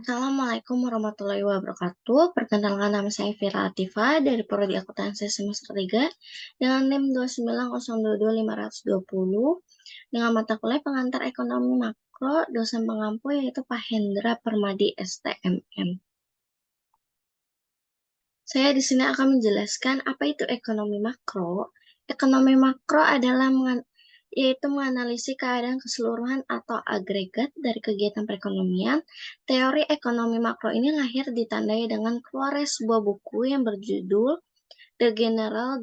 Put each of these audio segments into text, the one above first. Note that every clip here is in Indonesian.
Assalamualaikum warahmatullahi wabarakatuh. Perkenalkan, nama saya Vira Atifa dari Prodi Akuntansi semester 3 dengan NIM 290222520 dengan mata kuliah pengantar ekonomi makro, dosen pengampu yaitu Pak Hendra Permadi STMM. Saya di sini akan menjelaskan apa itu ekonomi makro. Ekonomi makro adalah yaitu menganalisis keadaan keseluruhan atau agregat dari kegiatan perekonomian. Teori ekonomi makro ini lahir ditandai dengan keluarnya sebuah buku yang berjudul The General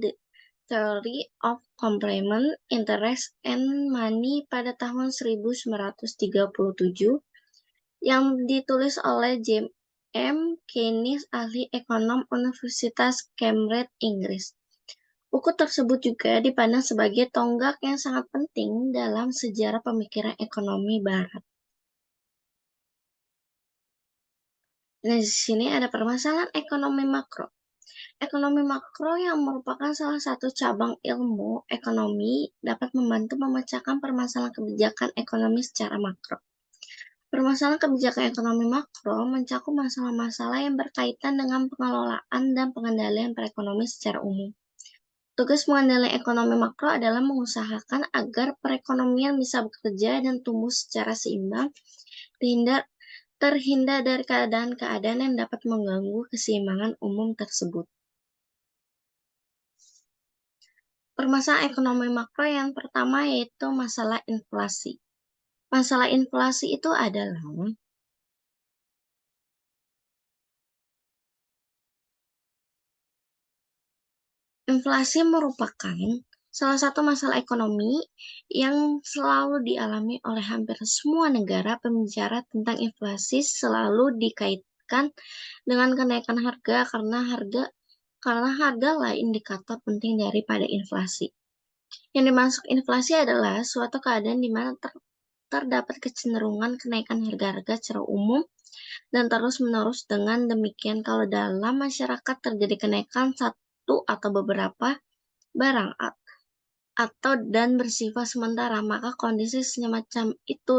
Theory of Complement, Interest and Money pada tahun 1937 yang ditulis oleh James M. Keynes, ahli ekonom Universitas Cambridge, Inggris. Buku tersebut juga dipandang sebagai tonggak yang sangat penting dalam sejarah pemikiran ekonomi Barat. Nah, di sini ada permasalahan ekonomi makro. Ekonomi makro yang merupakan salah satu cabang ilmu ekonomi dapat membantu memecahkan permasalahan kebijakan ekonomi secara makro. Permasalahan kebijakan ekonomi makro mencakup masalah-masalah yang berkaitan dengan pengelolaan dan pengendalian perekonomian secara umum. Tugas pengendalian ekonomi makro adalah mengusahakan agar perekonomian bisa bekerja dan tumbuh secara seimbang, terhindar dari keadaan-keadaan yang dapat mengganggu keseimbangan umum tersebut. Permasalahan ekonomi makro yang pertama yaitu masalah inflasi. Masalah inflasi itu adalah inflasi merupakan salah satu masalah ekonomi yang selalu dialami oleh hampir semua negara. Pembicara tentang inflasi selalu dikaitkan dengan kenaikan harga karena harga lah indikator penting daripada inflasi. Yang dimaksud inflasi adalah suatu keadaan di mana terdapat kecenderungan kenaikan harga-harga secara umum dan terus-menerus. Dengan demikian, kalau dalam masyarakat terjadi kenaikan satu atau beberapa barang atau dan bersifat sementara, maka kondisi semacam itu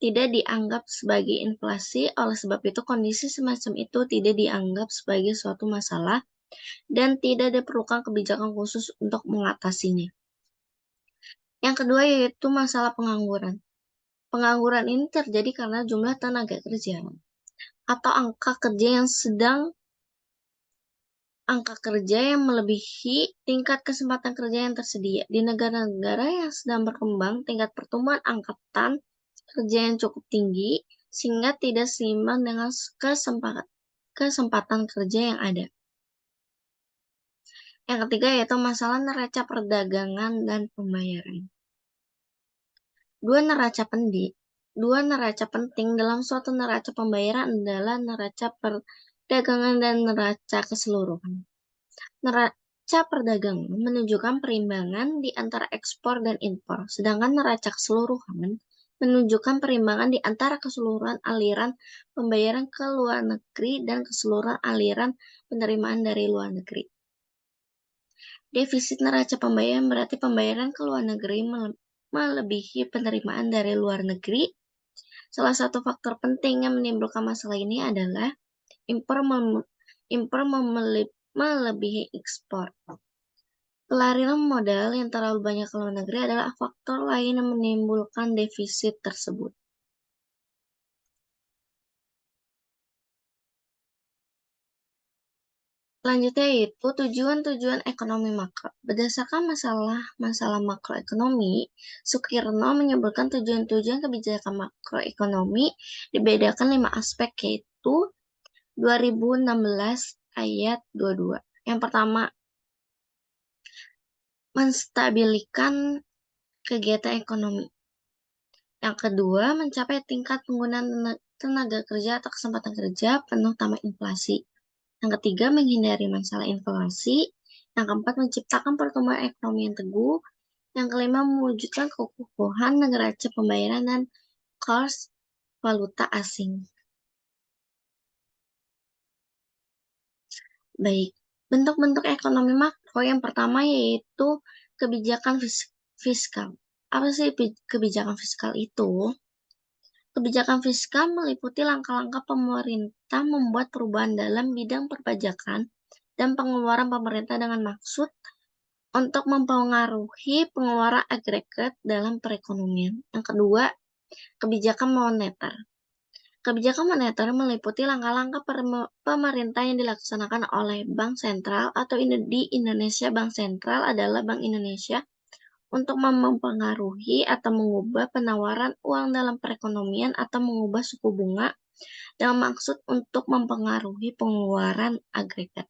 tidak dianggap sebagai inflasi. Oleh sebab itu, kondisi semacam itu tidak dianggap sebagai suatu masalah dan tidak diperlukan kebijakan khusus untuk mengatasinya. Yang kedua yaitu masalah pengangguran. Pengangguran ini terjadi karena jumlah tenaga kerja atau angka kerja yang melebihi tingkat kesempatan kerja yang tersedia. Di negara-negara yang sedang berkembang, tingkat pertumbuhan angkatan kerja yang cukup tinggi sehingga tidak seimbang dengan kesempatan kerja yang ada. Yang ketiga yaitu masalah neraca perdagangan dan pembayaran. Dua neraca penting dalam suatu neraca pembayaran adalah neraca perdagangan dan neraca keseluruhan. Neraca perdagangan menunjukkan perimbangan di antara ekspor dan impor, sedangkan neraca keseluruhan menunjukkan perimbangan di antara keseluruhan aliran pembayaran ke luar negeri dan keseluruhan aliran penerimaan dari luar negeri. Defisit neraca pembayaran berarti pembayaran ke luar negeri melebihi penerimaan dari luar negeri. Salah satu faktor penting yang menimbulkan masalah ini adalah impor melebihi ekspor. Pelarian modal yang terlalu banyak ke luar negeri adalah faktor lain yang menimbulkan defisit tersebut. Selanjutnya yaitu tujuan-tujuan ekonomi makro. Berdasarkan masalah makroekonomi, Sukirno menyebutkan tujuan-tujuan kebijakan makroekonomi dibedakan 5 aspek, yaitu 2016 ayat 22. Yang pertama, menstabilkan kegiatan ekonomi. Yang kedua, mencapai tingkat penggunaan tenaga kerja atau kesempatan kerja penuh tanpa inflasi. Yang ketiga, menghindari masalah inflasi. Yang keempat, menciptakan pertumbuhan ekonomi yang teguh. Yang kelima, mewujudkan kekokohan neraca pembayaran dan kurs valuta asing. Baik, bentuk-bentuk ekonomi makro yang pertama yaitu kebijakan fiskal. Apa sih kebijakan fiskal itu? Kebijakan fiskal meliputi langkah-langkah pemerintah membuat perubahan dalam bidang perpajakan dan pengeluaran pemerintah dengan maksud untuk mempengaruhi pengeluaran agregat dalam perekonomian. Yang kedua, kebijakan moneter. Kebijakan moneter meliputi langkah-langkah pemerintah yang dilaksanakan oleh Bank Sentral atau di Indonesia Bank Sentral adalah Bank Indonesia untuk mempengaruhi atau mengubah penawaran uang dalam perekonomian atau mengubah suku bunga dengan maksud untuk mempengaruhi pengeluaran agregat.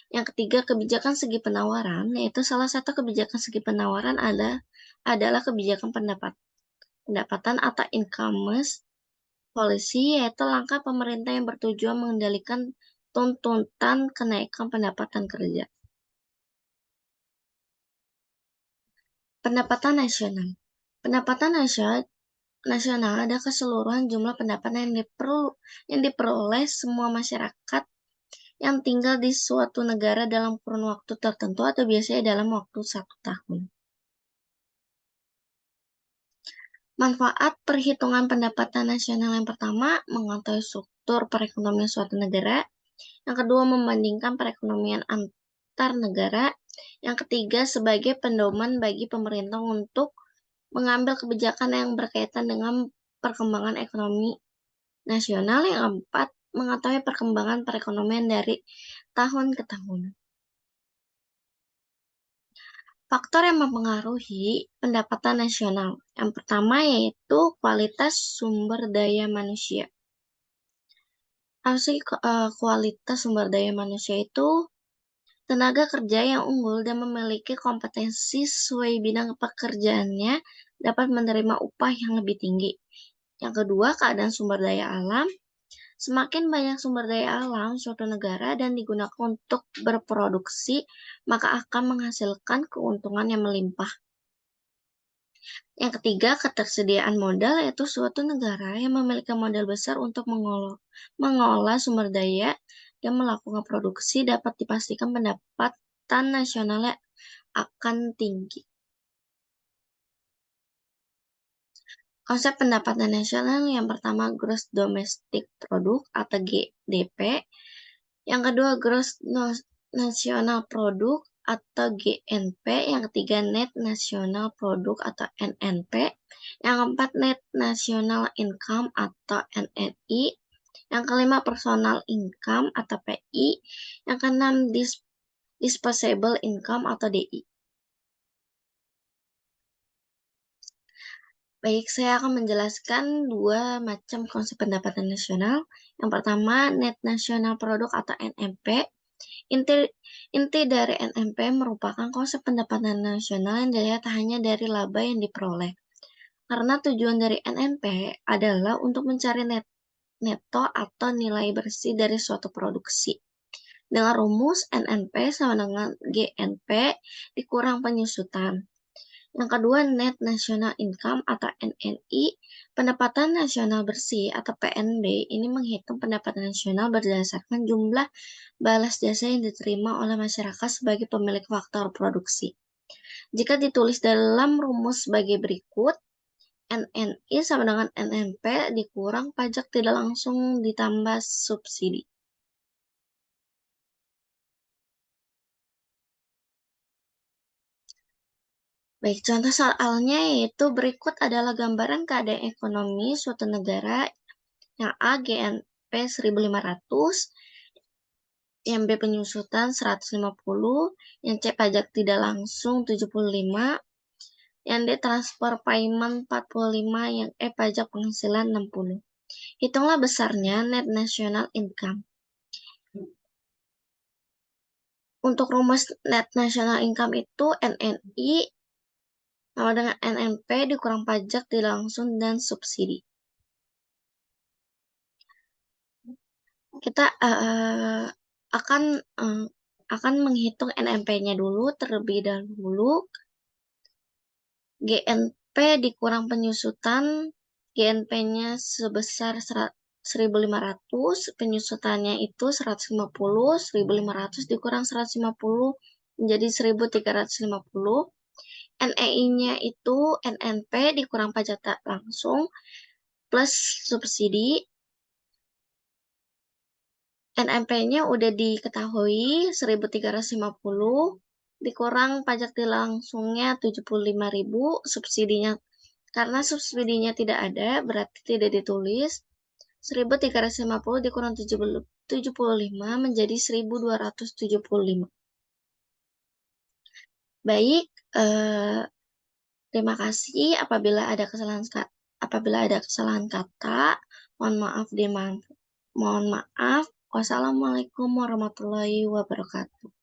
Yang ketiga, kebijakan segi penawaran, yaitu salah satu kebijakan segi penawaran adalah kebijakan pendapatan atau income policy, yaitu langkah pemerintah yang bertujuan mengendalikan tuntutan kenaikan pendapatan kerja. Pendapatan nasional. Pendapatan nasional ada keseluruhan jumlah pendapatan yang diperoleh semua masyarakat yang tinggal di suatu negara dalam kurun waktu tertentu atau biasanya dalam waktu 1 tahun. Manfaat perhitungan pendapatan nasional yang pertama, mengetahui struktur perekonomian suatu negara. Yang kedua, membandingkan perekonomian antar negara. Yang ketiga, sebagai pedoman bagi pemerintah untuk mengambil kebijakan yang berkaitan dengan perkembangan ekonomi nasional. Yang keempat, mengetahui perkembangan perekonomian dari tahun ke tahun. Faktor yang mempengaruhi pendapatan nasional. Yang pertama yaitu kualitas sumber daya manusia. Kualitas sumber daya manusia itu tenaga kerja yang unggul dan memiliki kompetensi sesuai bidang pekerjaannya dapat menerima upah yang lebih tinggi. Yang kedua, keadaan sumber daya alam. Semakin banyak sumber daya alam suatu negara dan digunakan untuk berproduksi, maka akan menghasilkan keuntungan yang melimpah. Yang ketiga, ketersediaan modal, yaitu suatu negara yang memiliki modal besar untuk mengolah sumber daya dan melakukan produksi dapat dipastikan pendapatan nasionalnya akan tinggi. Konsep pendapatan nasional yang pertama Gross Domestic Product atau GDP, yang kedua Gross National Product atau GNP, yang ketiga Net National Product atau NNP, yang keempat Net National Income atau NNI, yang kelima Personal Income atau PI, yang keenam Disposable Income atau DI. Baik, saya akan menjelaskan dua macam konsep pendapatan nasional. Yang pertama, Net National Product atau NNP. Inti dari NNP merupakan konsep pendapatan nasional yang dilihat hanya dari laba yang diperoleh. Karena tujuan dari NNP adalah untuk mencari neto atau nilai bersih dari suatu produksi. Dengan rumus NNP sama dengan GNP dikurang penyusutan. Yang kedua, Net National Income atau NNI, pendapatan nasional bersih atau PNB, ini menghitung pendapatan nasional berdasarkan jumlah balas jasa yang diterima oleh masyarakat sebagai pemilik faktor produksi. Jika ditulis dalam rumus sebagai berikut, NNI sama dengan NNP dikurang pajak tidak langsung ditambah subsidi. Baik, contoh soalnya yaitu berikut adalah gambaran keadaan ekonomi suatu negara. Yang A, GNP 1.500, yang B, penyusutan 150, yang C, pajak tidak langsung 75, yang D, transfer payment 45, yang E, pajak penghasilan 60. Hitunglah besarnya net national income. Untuk rumus net national income itu NNI sama dengan NNP dikurang pajak tidak langsung dan subsidi. Kita akan menghitung NNP-nya dulu terlebih dahulu. GNP dikurang penyusutan, GNP-nya sebesar 1.500, penyusutannya itu 150, 1.500 dikurang 150 menjadi 1.350. NEI-nya itu NNP dikurang pajak tak langsung plus subsidi. NMP-nya udah diketahui 1.350, dikurang pajak langsungnya 75.000, subsidinya karena subsidinya tidak ada berarti tidak ditulis. 1.350 dikurang 75 menjadi 1.275. Baik, terima kasih. Apabila ada kesalahan kata, mohon maaf. Mohon maaf. Wassalamualaikum warahmatullahi wabarakatuh.